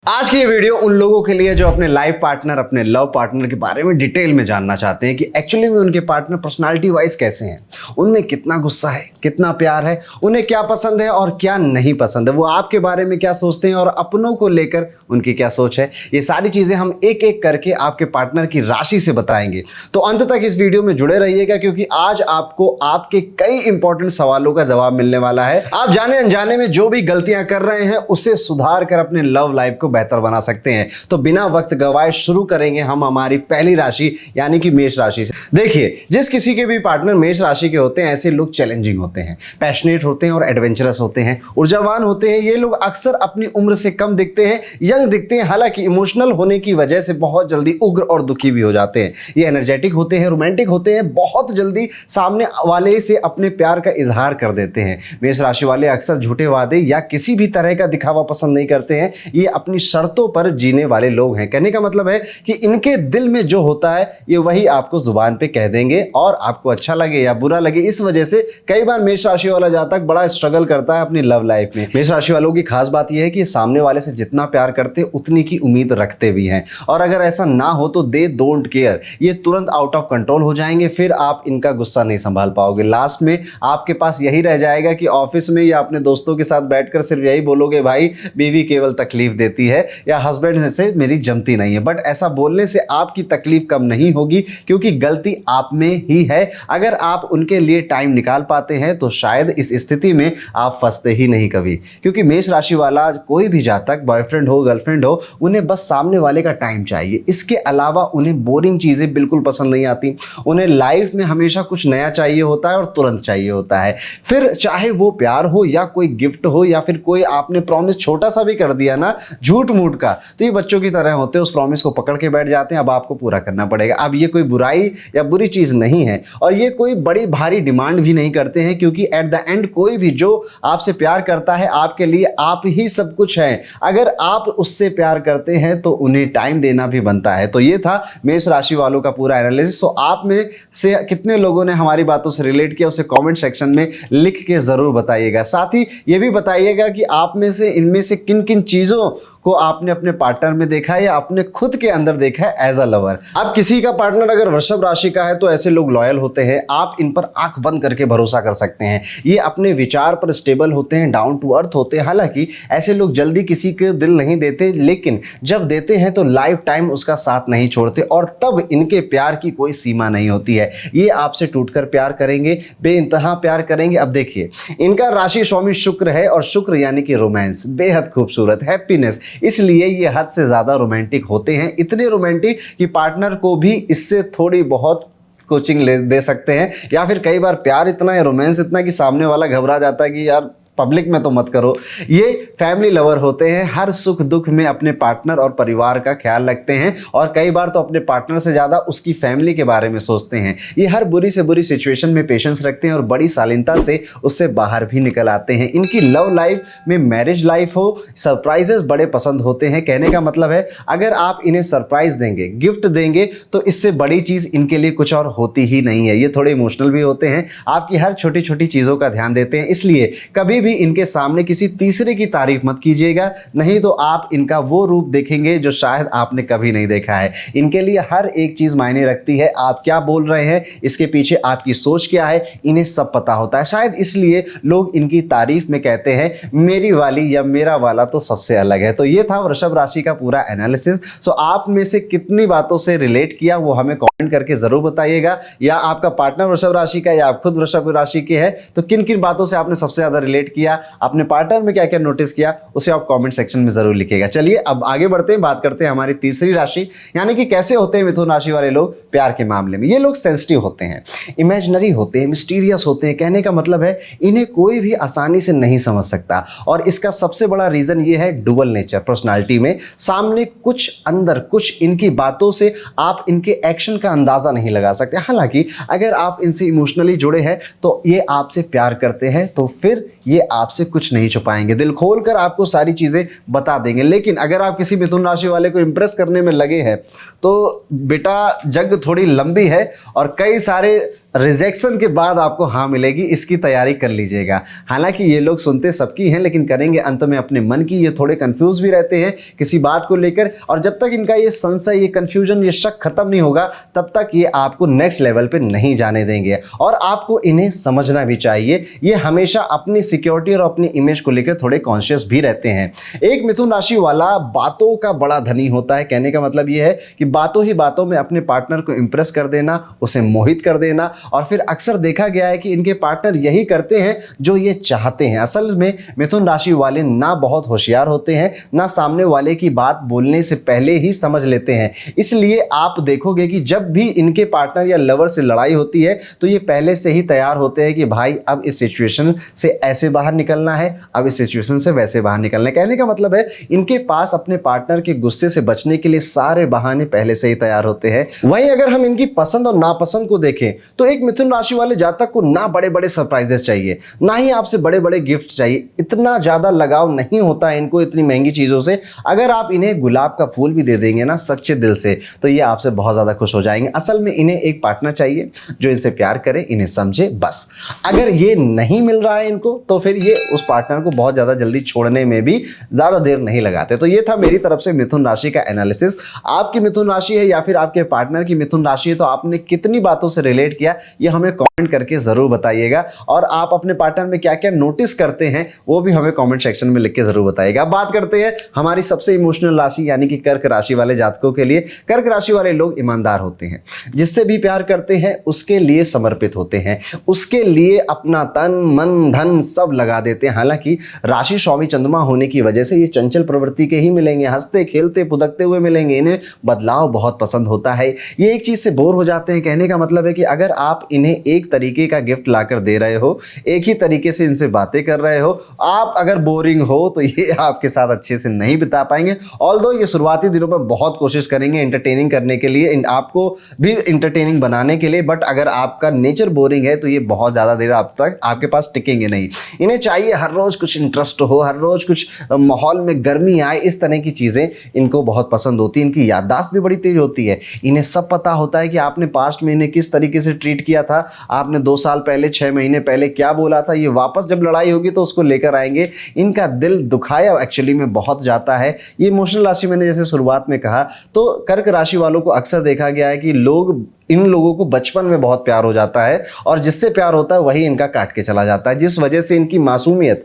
आज की ये वीडियो उन लोगों के लिए जो अपने लाइफ पार्टनर, अपने लव पार्टनर के बारे में डिटेल में जानना चाहते हैं कि एक्चुअली में उनके पार्टनर पर्सनालिटी वाइज कैसे हैं, उनमें कितना गुस्सा है, कितना प्यार है, उन्हें क्या पसंद है और क्या नहीं पसंद है, वो आपके बारे में क्या सोचते हैं और अपनों को लेकर उनकी क्या सोच है। ये सारी चीजें हम एक एक करके आपके पार्टनर की राशि से बताएंगे। तो अंत तक इस वीडियो में जुड़े रहिएगा क्योंकि आज आपको आपके कई इंपॉर्टेंट सवालों का जवाब मिलने वाला है। आप जाने अनजाने में जो भी गलतियां कर रहे हैं उसे सुधार कर अपने लव लाइफ को बेहतर बना सकते हैं। तो बिना वक्त गवाए शुरू करेंगे हम हमारी पहली राशि यानी कि मेष राशि से। देखिए, जिस किसी के भी पार्टनर मेष राशि के होते हैं ऐसे लोग चैलेंजिंग होते हैं, पैशनेट होते हैं और एडवेंचरस होते हैं, ऊर्जावान होते हैं। ये लोग अक्सर अपनी उम्र से कम दिखते हैं, यंग दिखते हैं, हालांकि इमोशनल होने की वजह से बहुत जल्दी उग्र और दुखी भी हो जाते हैं। ये एनर्जेटिक होते हैं, रोमांटिक होते हैं, बहुत जल्दी सामने वाले से अपने प्यार का इजहार कर देते हैं। मेष राशि वाले अक्सर झूठे वादे या किसी भी तरह का दिखावा पसंद नहीं करते हैं। ये अपनी शर्तों पर जीने वाले लोग हैं। कहने का मतलब है कि इनके दिल में जो होता है ये वही आपको जुबान पे कह देंगे, और आपको अच्छा लगे या बुरा लगे। इस वजह से कई बार मेष राशि वाला जातक बड़ा स्ट्रगल करता है अपनी लव लाइफ में। मेष राशि वालों की खास बात यह है कि सामने वाले से जितना प्यार करते उतनी की उम्मीद रखते भी हैं, और अगर ऐसा ना हो तो दे डोंट केयर, ये तुरंत आउट ऑफ कंट्रोल हो जाएंगे। फिर आप इनका गुस्सा नहीं संभाल पाओगे। लास्ट में आपके पास यही रह जाएगा कि ऑफिस में या अपने दोस्तों के साथ बैठकर सिर्फ यही बोलोगे, भाई बीवी केवल तकलीफ देती है या हस्बैंड से मेरी जमती नहीं है। बट ऐसा बोलने से आपकी तकलीफ कम नहीं होगी क्योंकि गलती आप में ही है। अगर आप उनके लिए टाइम निकाल पाते हैं तो शायद इस स्थिति में आप फंसते ही नहीं कभी, क्योंकि मेष राशि वाला कोई भी जातक, बॉयफ्रेंड हो, गर्लफ्रेंड हो, उन्हें बस सामने वाले का टाइम चाहिए। इसके अलावा उन्हें बोरिंग चीजें बिल्कुल पसंद नहीं आती। उन्हें लाइफ में हमेशा कुछ नया चाहिए होता है और तुरंत चाहिए होता है। फिर चाहे वो प्यार हो या कोई गिफ्ट हो या फिर कोई आपने प्रॉमिस छोटा सा भी कर दिया ना झूठ मूठ का, तो ये बच्चों की तरह होते हैं, उस प्रॉमिस को पकड़ के बैठ जाते हैं। अब आपको पूरा करना पड़ेगा। अब ये कोई बुराई या बुरी चीज नहीं है और ये कोई बड़ी भारी डिमांड भी नहीं करते हैं, क्योंकि एट द एंड कोई भी जो आपसे प्यार करता है आपके लिए आप ही सब कुछ है। अगर आप उससे प्यार करते हैं तो उन्हें टाइम देना भी बनता है। तो ये था मेष राशि वालों का पूरा एनालिसिस। तो आप में से कितने लोगों ने हमारी बातों से रिलेट किया उसे कमेंट सेक्शन में लिख के जरूर बताइएगा। साथ ही ये भी बताइएगा कि आप में से इनमें से किन किन चीजों को आपने अपने पार्टनर में देखा है या अपने खुद के अंदर देखा है एज अ लवर। अब किसी का पार्टनर अगर वृषभ राशि का है तो ऐसे लोग लॉयल होते हैं, आप इन पर आंख बंद करके भरोसा कर सकते हैं। ये अपने विचार पर स्टेबल होते हैं, डाउन टू अर्थ होते हैं। हालांकि ऐसे लोग जल्दी किसी के दिल नहीं देते, लेकिन जब देते हैं तो लाइफ टाइम उसका साथ नहीं छोड़ते, और तब इनके प्यार की कोई सीमा नहीं होती है। ये आपसे टूटकर प्यार करेंगे, बेइंतहा प्यार करेंगे। अब देखिए, इनका राशि स्वामी शुक्र है और शुक्र यानी कि रोमांस, बेहद खूबसूरत, हैप्पीनेस, इसलिए ये हद से ज्यादा रोमांटिक होते हैं। इतने रोमांटिक कि पार्टनर को भी इससे थोड़ी बहुत कोचिंग दे सकते हैं, या फिर कई बार प्यार इतना है, रोमांस इतना कि सामने वाला घबरा जाता है कि यार पब्लिक में तो मत करो। ये फैमिली लवर होते हैं, हर सुख दुख में अपने पार्टनर और परिवार का ख्याल रखते हैं, और कई बार तो अपने पार्टनर से ज्यादा उसकी फैमिली के बारे में सोचते हैं। ये हर बुरी से बुरी सिचुएशन में पेशेंस रखते हैं और बड़ी शालीनता से उससे बाहर भी निकल आते हैं। इनकी लव लाइफ में, मैरिज लाइफ हो, सरप्राइजेस बड़े पसंद होते हैं। कहने का मतलब है अगर आप इन्हें सरप्राइज देंगे, गिफ्ट देंगे, तो इससे बड़ी चीज इनके लिए कुछ और होती ही नहीं है। ये थोड़े इमोशनल भी होते हैं, आपकी हर छोटी छोटी चीजों का ध्यान देते हैं। इसलिए कभी इनके सामने किसी तीसरे की तारीफ मत कीजिएगा, नहीं तो आप इनका वो रूप देखेंगे जो शायद आपने कभी नहीं देखा है। इनके लिए हर एक चीज मायने रखती है। आप क्या बोल रहे हैं, इसके पीछे आपकी सोच क्या है, इन्हें सब पता होता है। शायद इसलिए लोग इनकी तारीफ में कहते हैं मेरी वाली या मेरा वाला तो सबसे अलग है। तो ये था वृषभ राशि का पूरा एनालिसिस। सो आप में से कितनी बातों से रिलेट किया वो हमें कमेंट करके जरूर बताइएगा, या आपका पार्टनर वृषभ राशि का या आप खुद वृषभ राशि के हैं तो किन किन बातों से आपने सबसे ज्यादा रिलेट किया, अपने पार्टनर में क्या क्या नोटिस किया, उसे आप कमेंट सेक्शन में जरूर लिखिएगा। चलिए अब आगे बढ़ते हैं, बात करते हैं हमारी तीसरी राशि, यानी कि कैसे होते हैं मिथुन राशि वाले लोग प्यार के मामले में। ये लोग सेंसिटिव होते हैं, इमेजिनरी होते हैं, मिस्टीरियस होते हैं। कहने का मतलब है इन्हें कोई भी आसानी से नहीं समझ सकता, और इसका सबसे बड़ा रीजन ये है डुअल नेचर पर्सनालिटी में। सामने कुछ, अंदर कुछ। इनकी बातों से आप इनके एक्शन का अंदाजा नहीं लगा सकते। हालांकि अगर आप इनसे इमोशनली जुड़े हैं तो ये आपसे प्यार करते हैं, तो फिर ये आपसे कुछ नहीं छुपाएंगे, दिल खोलकर आपको सारी चीजें बता देंगे। लेकिन अगर आप किसी मिथुन राशि वाले को इंप्रेस करने में लगे हैं तो बेटा जंग थोड़ी लंबी है और कई सारे रिजेक्शन के बाद आपको हाँ मिलेगी, इसकी तैयारी कर लीजिएगा। हालांकि ये लोग सुनते सबकी हैं लेकिन करेंगे अंत में अपने मन की। ये थोड़े कंफ्यूज भी रहते हैं किसी बात को लेकर, और जब तक इनका ये संशय, ये कंफ्यूजन, ये शक खत्म नहीं होगा तब तक ये आपको नेक्स्ट लेवल पे नहीं जाने देंगे। और आपको इन्हें समझना भी चाहिए, ये हमेशा अपनी सिक्योरिटी और अपनी इमेज को लेकर थोड़े कॉन्शियस भी रहते हैं। एक मिथुन राशि वाला बातों का बड़ा धनी होता है। कहने का मतलब ये है कि बातों ही बातों में अपने पार्टनर को इंप्रेस कर देना, उसे मोहित कर देना, और फिर अक्सर देखा गया है कि इनके पार्टनर यही करते हैं जो ये चाहते हैं। असल में मिथुन राशि वाले ना बहुत होशियार होते हैं, ना सामने वाले की बात बोलने से पहले ही समझ लेते हैं। इसलिए आप देखोगे कि जब भी इनके पार्टनर या लवर से लड़ाई होती है तो ये पहले से ही तैयार होते हैं कि भाई अब इस सिचुएशन से ऐसे बाहर निकलना है, अब इस सिचुएशन से वैसे बाहर निकलना है। कहने का मतलब है इनके पास अपने पार्टनर के गुस्से से बचने के लिए सारे बहाने पहले से ही तैयार होते हैं। वहीं अगर हम इनकी पसंद और नापसंद को देखें तो एक मिथुन राशि वाले जातक को ना बड़े बड़े सरप्राइजेस चाहिए, ना ही आपसे बड़े बड़े गिफ्ट चाहिए। इतना ज्यादा लगाव नहीं होता है इनको इतनी महंगी चीजों से। अगर आप इन्हें गुलाब का फूल भी दे देंगे ना सच्चे दिल से तो ये आपसे बहुत ज्यादा खुश हो जाएंगे। असल में इन्हें एक पार्टनर चाहिए जो इनसे प्यार करे, इन्हें समझे, बस। अगर ये नहीं मिल रहा है इनको तो फिर ये उस पार्टनर को बहुत ज्यादा जल्दी छोड़ने में भी ज्यादा देर नहीं लगाते। तो ये था मेरी तरफ से मिथुन राशि का एनालिसिस। आपकी मिथुन राशि है या फिर आपके पार्टनर की मिथुन राशि है तो आपने कितनी बातों से रिलेट किया ये हमें कमेंट करके जरूर बताइएगा। और आप अपने पार्टनर में क्या क्या नोटिस करते हैं वो भी हमें कमेंट सेक्शन में लिख के जरूर बताइएगा। अब बात करते हैं हमारी सबसे इमोशनल राशि यानी कि कर्क राशि वाले जातकों के लिए। कर्क राशि वाले लोग ईमानदार होते हैं, जिससे भी प्यार करते हैं उसके लिए समर्पित होते हैं, उसके लिए अपना तन मन धन सब लगा देते हैं। हालांकि राशि स्वामी चंद्रमा होने की वजह से ये चंचल प्रवृत्ति के ही मिलेंगे, हंसते खेलते फुदकते हुए मिलेंगे। इन्हें बदलाव बहुत पसंद होता है, ये एक चीज से बोर हो जाते हैं। कहने का मतलब है कि अगर आप इन्हें एक तरीके का गिफ्ट लाकर दे रहे हो, एक ही तरीके से इनसे बातें कर रहे हो, आप अगर बोरिंग हो तो ये आपके साथ अच्छे से नहीं बिता पाएंगे। ऑल्दो ये शुरुआती दिनों में बहुत कोशिश करेंगे एंटरटेनिंग करने के लिए, आपको भी एंटरटेनिंग बनाने के लिए, बट अगर आपका नेचर बोरिंग है तो ये बहुत ज्यादा देर आप तक आपके पास टिकेंगे नहीं। इन्हें चाहिए हर रोज कुछ इंटरेस्ट हो, हर रोज कुछ माहौल में गर्मी आए, इस तरह की चीजें इनको बहुत पसंद होती है। इनकी याददाश्त भी बड़ी तेज होती है, इन्हें सब पता होता है कि आपने पास्ट में इन्हें किस तरीके से ट्रीट किया था, आपने 2 साल पहले 6 महीने पहले क्या बोला था। ये वापस जब लड़ाई होगी तो उसको लेकर आएंगे। इनका दिल दुखाया एक्चुअली में बहुत जाता है। ये इमोशनल राशि मैंने जैसे शुरुआत में कहा तो कर्क राशि वालों को अक्सर देखा गया है कि इन लोगों को बचपन में बहुत प्यार हो जाता है और जिससे प्यार होता है वही इनका काट के चला जाता है, जिस वजह से इनकी मासूमियत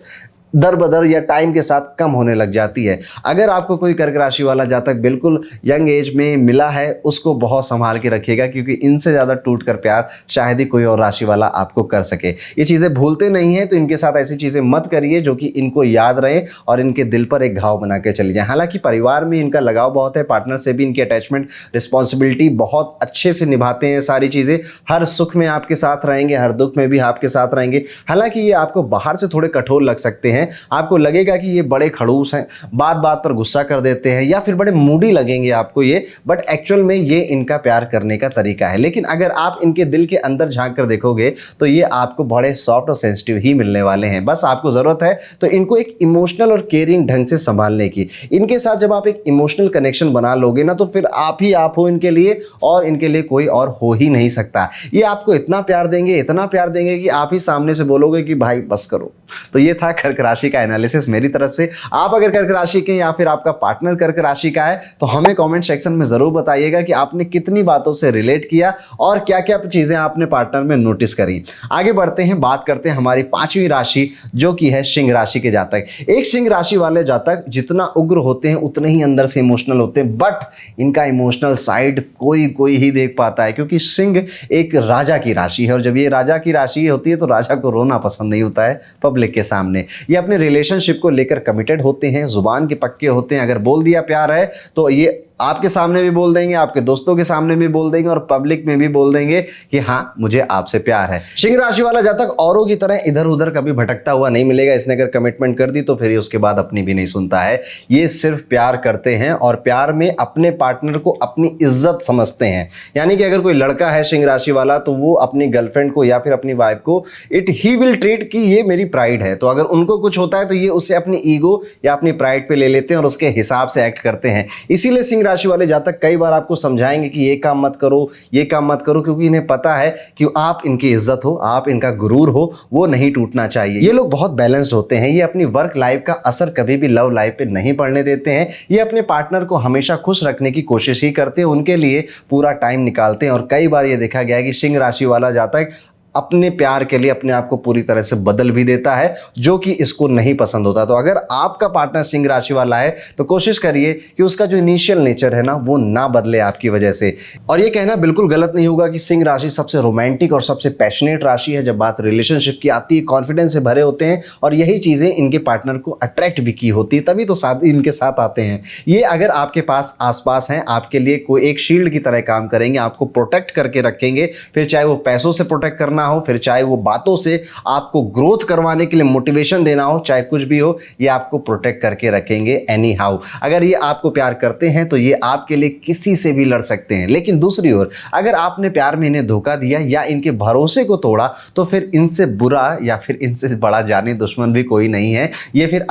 दर बदर या टाइम के साथ कम होने लग जाती है। अगर आपको कोई कर्क राशि वाला जातक बिल्कुल यंग एज में मिला है उसको बहुत संभाल के रखिएगा, क्योंकि इनसे ज़्यादा टूट कर प्यार शायद ही कोई और राशि वाला आपको कर सके। ये चीज़ें भूलते नहीं हैं तो इनके साथ ऐसी चीज़ें मत करिए जो कि इनको याद रहे और इनके दिल पर एक घाव बना के चली जाए। हालांकि परिवार में इनका लगाव बहुत है, पार्टनर से भी इनकी अटैचमेंट रिस्पॉन्सिबिलिटी बहुत अच्छे से निभाते हैं सारी चीज़ें। हर सुख में आपके साथ रहेंगे, हर दुख में भी आपके साथ रहेंगे। हालांकि ये आपको बाहर से थोड़े कठोर लग सकते हैं, आपको लगेगा कि ये बड़े खड़ूस हैं, बात बात पर गुस्सा कर देते हैं या फिर बड़े मूडी लगेंगे आपको ये, बट एक्चुअल में ये इनका प्यार करने का तरीका है। लेकिन अगर आप इनके दिल के अंदर झांक कर देखोगे तो ये आपको बड़े सॉफ्ट और सेंसिटिव ही मिलने वाले हैं। बस आपको जरूरत है तो इनको एक इमोशनल और केयरिंग ढंग से संभालने की। इनके साथ जब आप एक इमोशनल कनेक्शन बना लोगे ना तो फिर आप ही आप हो इनके लिए और इनके लिए कोई और हो ही नहीं सकता। ये आपको इतना प्यार देंगे, इतना प्यार देंगे कि आप ही सामने से बोलोगे कि भाई बस करो। तो ये था कर्क राशि का एनालिसिस मेरी तरफ से। आप अगर कर्क राशि के या फिर आपका पार्टनर कर्क राशि का है तो हमें कमेंट सेक्शन में जरूर बताइएगा कि आपने कितनी बातों से रिलेट किया और क्या क्या चीजें आपने पार्टनर में नोटिस करी। आगे बढ़ते हैं, बात करते हैं हमारी 5वीं राशि जो कि है सिंह राशि के जातक। एक सिंह राशि वाले जातक जितना उग्र होते हैं उतने ही अंदर से इमोशनल होते हैं, बट इनका इमोशनल साइड कोई ही देख पाता है, क्योंकि सिंह एक राजा की राशि है और जब ये राजा की राशि होती है तो राजा को रोना पसंद नहीं होता है पब्लिक के सामने। ये अपने रिलेशनशिप को लेकर कमिटेड होते हैं, जुबान के पक्के होते हैं। अगर बोल दिया प्यार है तो ये आपके सामने भी बोल देंगे, आपके दोस्तों के सामने भी बोल देंगे और पब्लिक में भी बोल देंगे कि हाँ मुझे आपसे प्यार है। सिंह राशि वाला जातक औरों की तरह इधर उधर कभी भटकता हुआ नहीं मिलेगा। इसने अगर कमिटमेंट कर दी तो फिर उसके बाद अपनी भी नहीं सुनता है। ये सिर्फ प्यार करते हैं और प्यार में अपने पार्टनर को अपनी इज्जत समझते हैं। यानी कि अगर कोई लड़का है सिंह राशि वाला तो वो अपनी गर्लफ्रेंड को या फिर अपनी वाइफ को ही विल ट्रीट कि ये मेरी प्राइड है। तो अगर उनको कुछ होता है तो ये उसे अपनी ईगो या अपनी प्राइड पे ले लेते हैं और उसके हिसाब से एक्ट करते हैं। इसीलिए सिंह राशि वाले जातक कई बार आपको समझाएंगे कि ये काम मत करो, ये काम मत करो, क्योंकि इन्हें पता है कि आप इनकी इज्जत हो, आप इनका गुरूर हो, वो नहीं टूटना चाहिए। ये लोग बहुत बैलेंस्ड होते हैं। ये अपनी वर्क लाइफ का असर कभी भी लव लाइफ पे नहीं पड़ने देते हैं। ये अपने पार्टनर को हमेशा खुश रखने की कोशिश ही करते हैं, उनके लिए पूरा टाइम निकालते हैं। और कई बार ये देखा गया है कि सिंह राशि वाला जातक अपने प्यार के लिए अपने आप को पूरी तरह से बदल भी देता है, जो कि इसको नहीं पसंद होता। तो अगर आपका पार्टनर सिंह राशि वाला है तो कोशिश करिए कि उसका जो इनिशियल नेचर है ना वो ना बदले आपकी वजह से। और ये कहना बिल्कुल गलत नहीं होगा कि सिंह राशि सबसे रोमांटिक और सबसे पैशनेट राशि है। जब बात रिलेशनशिप की आती है, कॉन्फिडेंस से भरे होते हैं और यही चीज़ें इनके पार्टनर को अट्रैक्ट भी की होती है, तभी तो साथ इनके साथ आते हैं। ये अगर आपके पास आसपास हैं, आपके लिए कोई एक शील्ड की तरह काम करेंगे, आपको प्रोटेक्ट करके रखेंगे। फिर चाहे वो पैसों से प्रोटेक्ट करना हो, फिर चाहे वो बातों से आपको ग्रोथ करवाने के लिए मोटिवेशन देना हो, चाहे कुछ भी हो, ये आपको प्रोटेक्ट करके रखेंगे एनी हाउ। अगर ये आपको प्यार करते हैं तो ये आपके लिए किसी से भी लड़ सकते हैं। लेकिन दूसरी ओर अगर आपने प्यार में इन्हें धोखा दिया या इनके भरोसे को तोड़ा तो फिर इनसे बुरा या फिर इनसे बड़ा जानी दुश्मन भी कोई नहीं है। ये फिर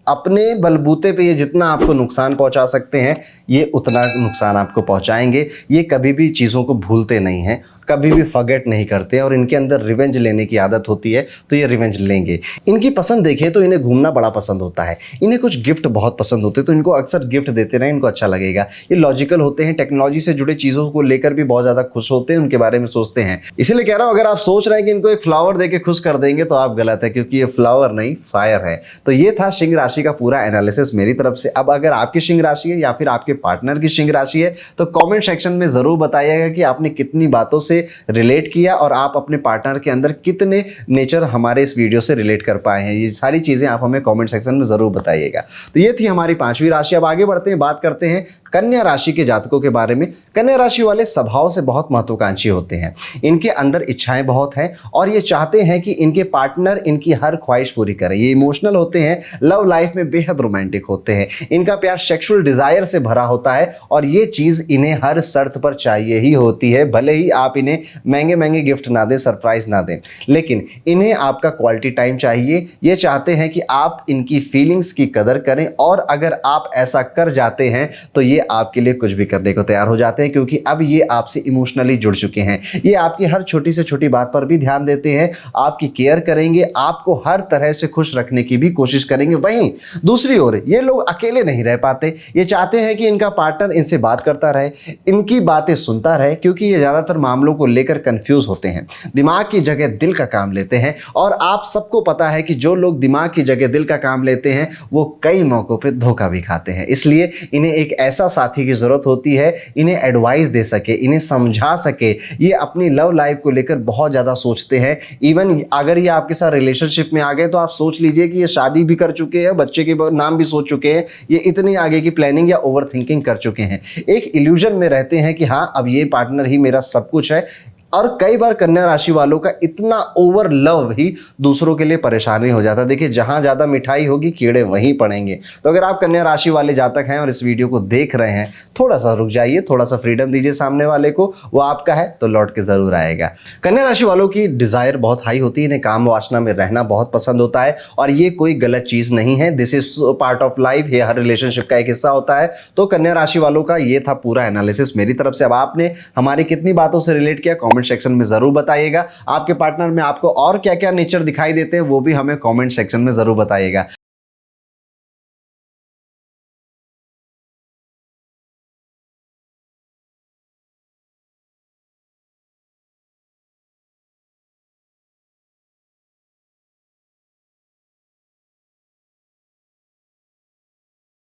अपने बलबूते पे ये जितना आपको नुकसान पहुंचा सकते हैं ये उतना नुकसान आपको पहुंचाएंगे। ये कभी भी चीज़ों को भूलते नहीं हैं, कभी भी फॉरगेट नहीं करते और इनके अंदर रिवेंज लेने की आदत होती है, तो ये रिवेंज लेंगे। इनकी पसंद देखिए तो इन्हें घूमना बड़ा पसंद होता है, इन्हें कुछ गिफ्ट बहुत पसंद होते हैं, तो इनको अक्सर गिफ्ट देते रहें, इनको अच्छा लगेगा। ये लॉजिकल होते हैं, टेक्नोलॉजी से जुड़े चीज़ों को लेकर भी बहुत ज़्यादा खुश होते हैं, उनके बारे में सोचते हैं। इसीलिए कह रहा हूँ, अगर आप सोच रहे हैं कि इनको एक फ्लावर देके खुश कर देंगे तो आप गलत है, क्योंकि ये फ्लावर नहीं फायर है। तो ये था सिंह राशि का पूरा एनालिसिस मेरी तरफ से। अब अगर आपकी सिंह राशि है या फिर आपके पार्टनर की सिंह राशि है तो कमेंट सेक्शन में जरूर बताइएगा कि आपने कितनी बातों से रिलेट किया और आप अपने पार्टनर के अंदर कितने नेचर हमारे इस वीडियो से रिलेट कर पाए हैं। ये सारी चीजें आप हमें कमेंट सेक्शन में जरूर बताइएगा। तो ये थी हमारी 5वीं राशि। अब आगे बढ़ते हैं, बात करते हैं कन्या राशि के जातकों के बारे में। कन्या राशि वाले स्वभाव से बहुत महत्वाकांक्षी होते हैं, इनके अंदर इच्छाएं बहुत हैं और ये चाहते हैं कि इनके पार्टनर इनकी हर ख्वाहिश पूरी करें। ये इमोशनल होते हैं, लव लाइफ में बेहद रोमांटिक होते हैं, इनका प्यार सेक्सुअल डिजायर से भरा होता है और ये चीज इन्हें हर शर्त पर चाहिए ही होती है। भले ही आप इन्हें महंगे महंगे गिफ्ट ना दें, सरप्राइज ना दें, लेकिन इन्हें आपका क्वालिटी टाइम चाहिए। ये चाहते हैं कि आप इनकी फीलिंग्स की कदर करें और अगर आप ऐसा कर जाते हैं तो ये आपके लिए कुछ भी करने को तैयार हो जाते हैं, क्योंकि अब ये आपसे इमोशनली जुड़ चुके हैं। ये आपकी हर छोटी से छोटी बात पर भी ध्यान देते हैं, आपकी केयर करेंगे, आपको हर तरह से खुश रखने की भी कोशिश करेंगे। वहीं दूसरी ओर ये लोग अकेले नहीं रह पाते, ये चाहते हैं कि इनका पार्टनर इनसे बात करता रहे, इनकी बातें सुनता रहे, क्योंकि ये ज्यादातर मामलों को लेकर कंफ्यूज होते हैं, दिमाग की जगह दिल का काम लेते हैं। और आप सबको पता है कि जो लोग दिमाग की जगह दिल का काम लेते हैं वो कई मौकों पे धोखा भी खाते हैं। इसलिए इन्हें एक ऐसा साथी की जरूरत होती है, इन्हें एडवाइस दे सके, इन्हें समझा सके। ये अपनी लव लाइफ को लेकर बहुत ज्यादा सोचते हैं। इवन अगर ये आपके साथ रिलेशनशिप में आ गए तो आप सोच लीजिए कि ये शादी भी कर चुके हैं, बच्चे के नाम भी सोच चुके हैं, ये इतनी आगे की प्लानिंग या ओवर थिंकिंग कर चुके हैं। एक इल्यूजन में रहते हैं कि हाँ अब ये पार्टनर ही मेरा सब कुछ है। और कई बार कन्या राशि वालों का इतना ओवर लव ही दूसरों के लिए परेशानी हो जाता है। देखिए, जहां ज्यादा मिठाई होगी कीड़े वहीं पड़ेंगे। तो अगर आप कन्या राशि वाले जातक हैं और इस वीडियो को देख रहे हैं, थोड़ा सा रुक जाइए, थोड़ा सा फ्रीडम दीजिए सामने वाले को, वो आपका है तो लौट के जरूर आएगा। कन्या राशि वालों की डिजायर बहुत हाई होती है, इन्हें काम वासना में रहना बहुत पसंद होता है और ये कोई गलत चीज नहीं है। This is part of life, ये हर रिलेशनशिप का एक हिस्सा होता है। तो कन्या राशि वालों का ये था पूरा एनालिसिस मेरी तरफ से। अब आपने हमारी कितनी बातों से रिलेट किया कमेंट सेक्शन में जरूर बताइएगा। आपके पार्टनर में आपको और क्या क्या नेचर दिखाई देते हैं वो भी हमें कमेंट सेक्शन में जरूर बताइएगा।